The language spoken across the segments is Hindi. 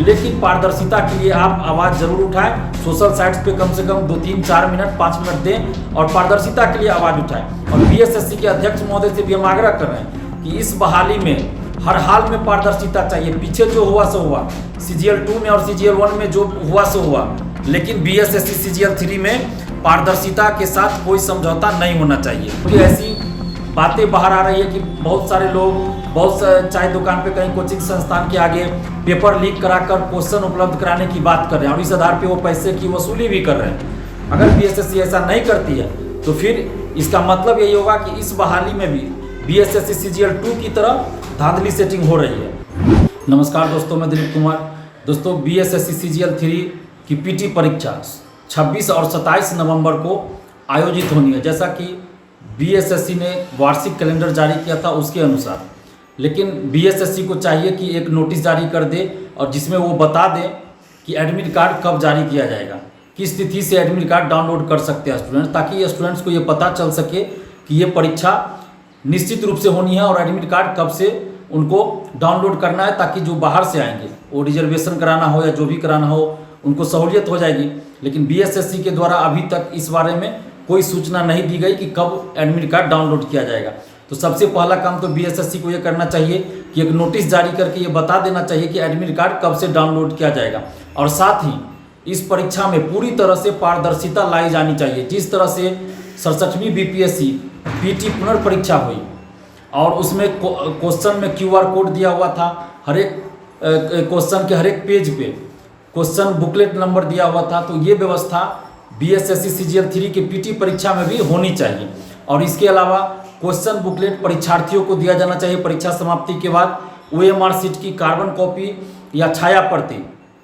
लेकिन पारदर्शिता के लिए आप आवाज़ जरूर उठाएं। सोशल साइट्स पे कम से कम 2, 3, 4 मिनट 5 मिनट दें और पारदर्शिता के लिए आवाज़ उठाएं। और बीएसएससी के अध्यक्ष महोदय से भी हम आग्रह कर रहे हैं कि इस बहाली में हर हाल में पारदर्शिता चाहिए। पीछे जो हुआ सो हुआ, CGL 2 में और CGL 1 में जो हुआ सो हुआ, लेकिन BSSC CGL 3 में पारदर्शिता के साथ कोई समझौता नहीं होना चाहिए। क्योंकि ऐसी बातें बाहर आ रही है कि बहुत सारे लोग चाय दुकान पे कहीं कोचिंग संस्थान के आगे पेपर लीक कराकर क्वेश्चन उपलब्ध कराने की बात कर रहे हैं और इस आधार पे वो पैसे की वसूली भी कर रहे हैं। अगर BSSC ऐसा नहीं करती है तो फिर इसका मतलब यही होगा कि इस बहाली में भी BSSC CGL 2 की तरह धांधली सेटिंग हो रही है। नमस्कार दोस्तों, मैं दिलीप कुमार। दोस्तों, BSSC CGL 3 की PT परीक्षा 26 और 27 नवंबर को आयोजित होनी है, जैसा कि BSSC ने वार्षिक कैलेंडर जारी किया था उसके अनुसार। लेकिन BSSC को चाहिए कि एक नोटिस जारी कर दे और जिसमें वो बता दे कि एडमिट कार्ड कब जारी किया जाएगा, किस तिथि से एडमिट कार्ड डाउनलोड कर सकते हैं स्टूडेंट, ताकि स्टूडेंट्स को ये पता चल सके कि ये परीक्षा निश्चित रूप से होनी है और एडमिट कार्ड कब से उनको डाउनलोड करना है, ताकि जो बाहर से आएंगे वो रिजर्वेशन कराना हो या जो भी कराना हो उनको सहूलियत हो जाएगी। लेकिन BSSC के द्वारा अभी तक इस बारे में कोई सूचना नहीं दी गई कि कब एडमिट कार्ड डाउनलोड किया जाएगा। तो सबसे पहला काम तो BSSC को ये करना चाहिए कि एक नोटिस जारी करके ये बता देना चाहिए कि एडमिट कार्ड कब से डाउनलोड किया जाएगा। और साथ ही इस परीक्षा में पूरी तरह से पारदर्शिता लाई जानी चाहिए। जिस तरह से 67वीं BPSC PT पुनर्परीक्षा हुई और उसमें क्वेश्चन में QR कोड दिया हुआ था, हर एक क्वेश्चन के हर एक पेज पे क्वेश्चन बुकलेट नंबर दिया हुआ था, तो ये व्यवस्था BSSC CGL 3 के PT परीक्षा में भी होनी चाहिए। और इसके अलावा क्वेश्चन बुकलेट परीक्षार्थियों को दिया जाना चाहिए परीक्षा समाप्ति के बाद। OMR शीट की कार्बन कॉपी या छाया प्रति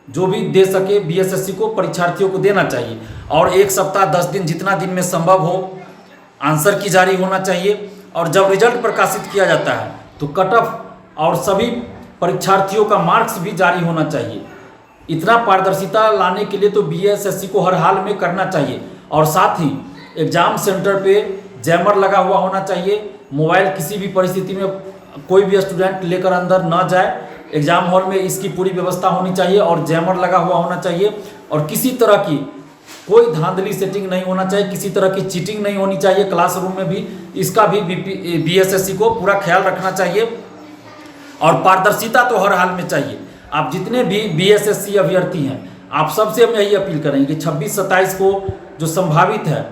जो भी दे सके BSSC को परीक्षार्थियों को देना चाहिए। और 1 सप्ताह 10 दिन जितना दिन में संभव हो आंसर की जारी होना चाहिए। और जब रिजल्ट प्रकाशित किया जाता है तो कट ऑफ और सभी परीक्षार्थियों का मार्क्स भी जारी होना चाहिए। इतना पारदर्शिता लाने के लिए तो BSSC को हर हाल में करना चाहिए। और साथ ही एग्ज़ाम सेंटर पे जैमर लगा हुआ होना चाहिए। मोबाइल किसी भी परिस्थिति में कोई भी स्टूडेंट लेकर अंदर न जाए। एग्ज़ाम हॉल में इसकी पूरी व्यवस्था होनी चाहिए और जैमर लगा हुआ होना चाहिए। और किसी तरह की कोई धांधली सेटिंग नहीं होना चाहिए, किसी तरह की चीटिंग नहीं होनी चाहिए क्लासरूम में भी। इसका भी BSSC को पूरा ख्याल रखना चाहिए। और पारदर्शिता तो हर हाल में चाहिए। आप जितने भी BSSC अभ्यर्थी हैं, आप सबसे हम यही अपील करेंगे कि 26-27 को जो संभावित है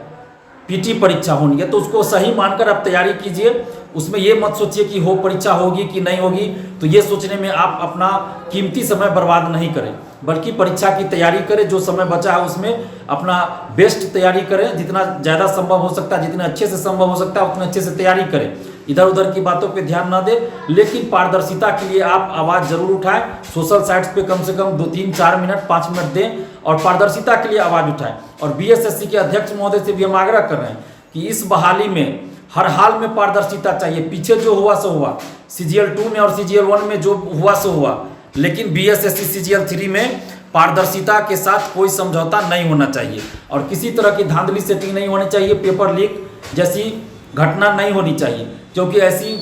PT परीक्षा होनी है, तो उसको सही मानकर आप तैयारी कीजिए। उसमें ये मत सोचिए कि परीक्षा होगी कि नहीं होगी, तो ये सोचने में आप अपना कीमती समय बर्बाद नहीं करें, बल्कि परीक्षा की तैयारी करें। जो समय बचा है उसमें अपना बेस्ट तैयारी करें, जितना ज़्यादा संभव हो सकता है, जितने अच्छे से संभव हो सकता है उतने अच्छे से तैयारी करें। इधर उधर की बातों पे ध्यान न दें, लेकिन पारदर्शिता के लिए आप आवाज़ जरूर उठाएं। सोशल साइट्स पे कम से कम 2, 3, 4 मिनट 5 मिनट दें और पारदर्शिता के लिए आवाज़ उठाएं। और BSSC के अध्यक्ष महोदय से भी हम आग्रह कर रहे हैं कि इस बहाली में हर हाल में पारदर्शिता चाहिए। पीछे जो हुआ सो हुआ, CGL 2 में और CGL 1 में जो हुआ सो हुआ, लेकिन BSSC CGL 3 में पारदर्शिता के साथ कोई समझौता नहीं होना चाहिए और किसी तरह की धांधली सेटिंग नहीं होनी चाहिए। पेपर लीक जैसी घटना नहीं होनी चाहिए, क्योंकि ऐसी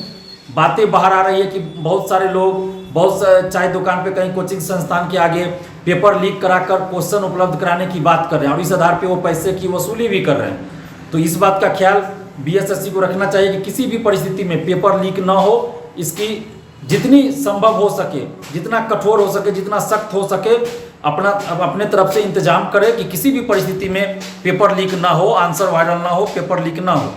बातें बाहर आ रही है कि बहुत सारे लोग चाय दुकान पे कहीं कोचिंग संस्थान के आगे पेपर लीक कराकर क्वेश्चन उपलब्ध कराने की बात कर रहे हैं और इस आधार पे वो पैसे की वसूली भी कर रहे हैं। तो इस बात का ख्याल BSSC को रखना चाहिए कि किसी भी परिस्थिति में पेपर लीक ना हो। इसकी जितनी संभव हो सके, जितना कठोर हो सके, जितना सख्त हो सके, अपने तरफ से इंतजाम करें कि किसी भी परिस्थिति में पेपर लीक ना हो, आंसर वायरल ना हो, पेपर लीक ना हो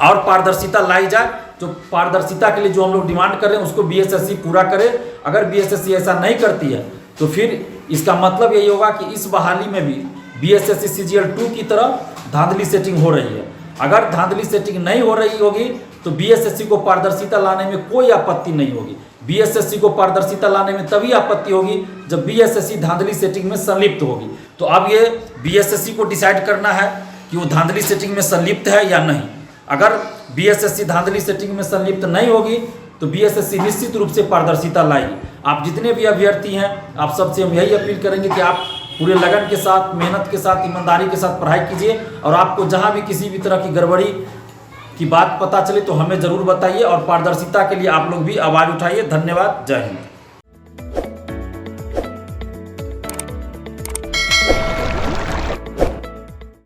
और पारदर्शिता लाई जाए। जो पारदर्शिता के लिए जो हम लोग डिमांड कर रहे हैं उसको BSSC पूरा करे। अगर BSSC ऐसा नहीं करती है तो फिर इसका मतलब यही होगा कि इस बहाली में भी BSSC CGL 2 की तरह धांधली सेटिंग हो रही है। अगर धांधली सेटिंग नहीं हो रही होगी तो BSSC को पारदर्शिता लाने में कोई आपत्ति नहीं होगी। BSSC को पारदर्शिता लाने में तभी आपत्ति होगी जब BSSC धांधली सेटिंग में संलिप्त होगी। तो अब ये BSSC को डिसाइड करना है कि वो धांधली सेटिंग में संलिप्त है या नहीं। अगर BSSC धांधली सेटिंग में संलिप्त नहीं होगी तो BSSC निश्चित रूप से पारदर्शिता लाएगी। आप जितने भी अभ्यर्थी हैं, आप सबसे हम यही अपील करेंगे कि आप पूरे लगन के साथ, मेहनत के साथ, ईमानदारी के साथ पढ़ाई कीजिए और आपको जहां भी किसी भी तरह की गड़बड़ी की बात पता चले तो हमें ज़रूर बताइए और पारदर्शिता के लिए आप लोग भी आवाज़ उठाइए। धन्यवाद। जय हिंद।